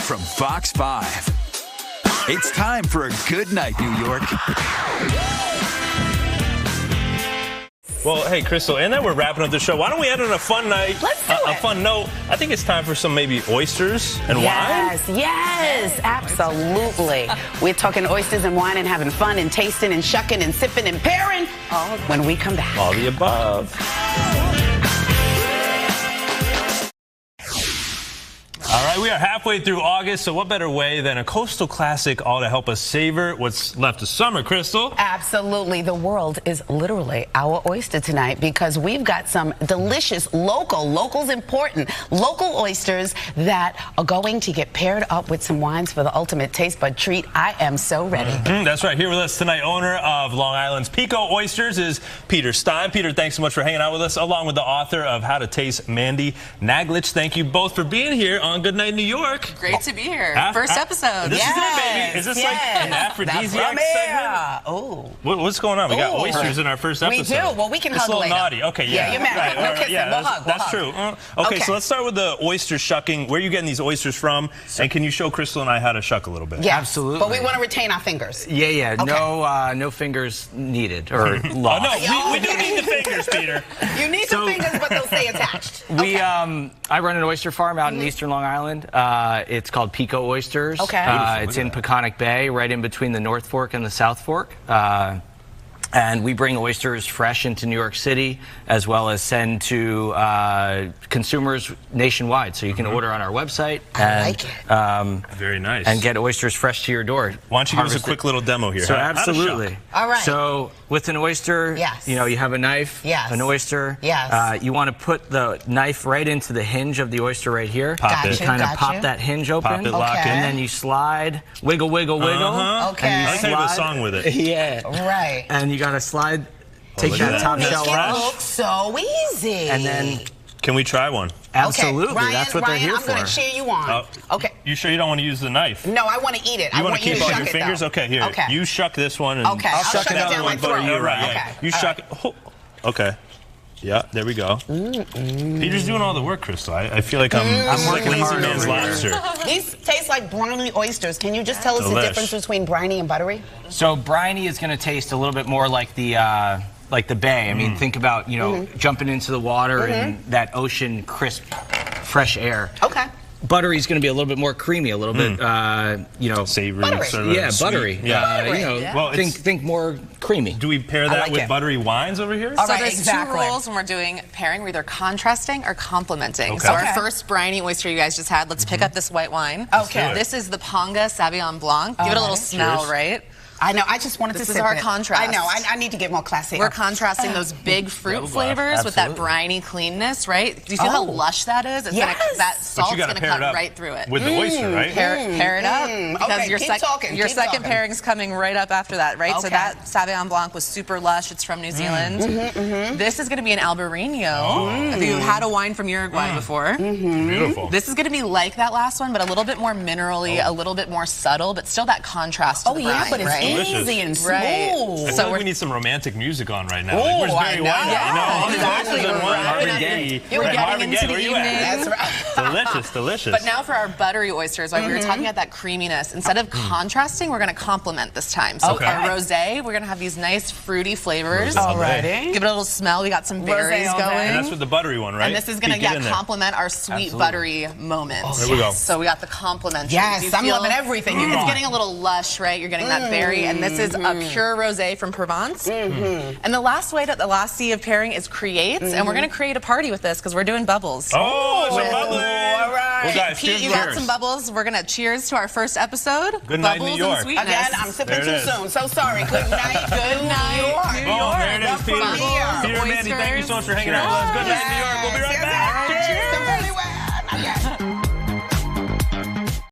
from Fox 5. It's time for a good night, New York. Well, hey, Crystal, and then we're wrapping up the show. Why don't we end on a fun night? Let's do it. A fun note. I think it's time for some maybe oysters and wine. Yes, absolutely. We're talking oysters and wine and having fun and tasting and shucking and sipping and pairing when we come back. All the above. All right, we are halfway through August, so what better way than a coastal classic all to help us savor what's left of summer, Crystal? Absolutely. The world is literally our oyster tonight because we've got some delicious locals important, local oysters that are going to get paired up with some wines for the ultimate taste bud treat. I am so ready. That's right. Here with us tonight, owner of Long Island's Pico Oysters is Peter Stein. Peter, thanks so much for hanging out with us, along with the author of How to Taste, Mandy Naglich. Thank you both for being here on Good Night New York. Great to be here. First episode. This is it, baby. Is this like an aphrodisiac segment? Oh. What's going on? We got oysters in our first episode. We do. Well, we can hug It's a little later. naughty. Okay, yeah. You're mad. Right, We'll kiss yeah, him. We'll hug. That's true. Okay, so let's start with the oyster shucking. Where are you getting these oysters from? And can you show Crystal and I how to shuck a little bit? Yeah, absolutely. But we want to retain our fingers. Yeah. Okay. No fingers needed or lost. No, we do need the fingers, Peter. You need the fingers, but they'll stay attached. I run an oyster farm out in Eastern Long Island. It's called Pico Oysters. Okay. It's in Peconic Bay, right in between the North Fork and the South Fork. And we bring oysters fresh into New York City, as well as send to consumers nationwide. So you can order on our website. I like it. Very nice. And get oysters fresh to your door. Why don't you give us a quick little demo here? So How to absolutely. shuck. All right. So with an oyster, you have a knife, an oyster. Yes. You want to put the knife right into the hinge of the oyster right here. Pop it. You kind of pop that hinge open. Pop it, lock it. And then you slide, wiggle, wiggle, wiggle. Okay. And I like how you have a slide. song with it. Yeah. Right. And you got to slide, take look at that that. top That's shell fresh. off. It looks so easy. And then, Can we try one? absolutely, Ryan, that's what they're here I'm for. going to cheer you on. Okay. You sure you don't want to use the knife? No, I want to eat it. You I want want to you keep to all shuck your it, fingers? though. Okay, here. Okay. You shuck this one. And Okay, I'll shuck it down my throat. All right, Okay. You shuck it. Oh, okay. Yeah, there we go. Peter's doing all the work, Crystal. I feel like I'm like working lazy hard man's over here. lobster. These taste like briny oysters. Can you just tell us the Delish. difference between briny and buttery? So briny is going to taste a little bit more like the bay. I mean, think about, jumping into the water and that ocean crisp, fresh air. Okay. Buttery is going to be a little bit more creamy, a little bit, Savory, Buttery. sort of yeah, sweet. buttery. Yeah. Well, think more creamy. Do we pair that like with it. buttery wines over here? All So right, there's exactly. two rules when we're doing pairing. We're either contrasting or complementing. Okay. So Okay. our first briny oyster you guys just had, let's pick up this white wine. Okay. This is the Ponga Sauvignon Blanc. Give it a little smell, Cheers. right? I know. I just wanted This to is sip our it. contrast. I know. I need to get more classy. We're contrasting those big fruit flavors with that briny cleanness, right? Do you feel how lush that is? It's Yes. that But salt's you got going to to pair it cut up right through it. with the oyster, right? Pair it up because Okay, your, keep talking, your keep second talking. pairing's coming right up after that, right? So Okay. that Sauvignon Blanc was super lush. It's from New Zealand. This is going to be an Albarino. Have you had a wine from Uruguay before? Beautiful. This is going to be like that last one, but a little bit more minerally, a little bit more subtle, but still that contrast to the brine, but it's right? easy and smooth. Right. I feel like we need some romantic music on right now. Oh, Like, where's Barry I know. White? Yeah, all these exactly. voices in one. Right. Marvin Gaye. You're Right, getting Marvin into Gaye, the where you at? evening. That's right. Delicious, delicious. But now for our buttery oysters, right? We were talking about that creaminess. Instead of contrasting, we're going to complement this time. So Okay. our rosé, we're going to have these nice fruity flavors. Alrighty. Give it a little smell. We got some berries all day. going. And that's with the buttery one, right? And this is going Get to in there. complement our sweet buttery moment. There we go. So we got the complementary. Yes, Do you I'm feel- loving everything you It's want. getting a little lush, right? You're getting that berry, and this is a pure rosé from Provence. And the last C of pairing is create, and we're going to create a party with this because we're doing bubbles. Oh, it's a With- bubbly. all right. Well, guys, Pete, cheers, you got cheers. some bubbles. We're going to cheers to our first episode. Good night, Bubbles New York. and sweetness. Again, I'm sipping There it too is. soon. So sorry. Good night. Good night, New York. New Oh, there it is, Peter. From here. Peter and Mandy, thank you so much for hanging out with us. Good night, New York. We'll be right Yes, back. yes, yes. Cheers. Very well. Not yet.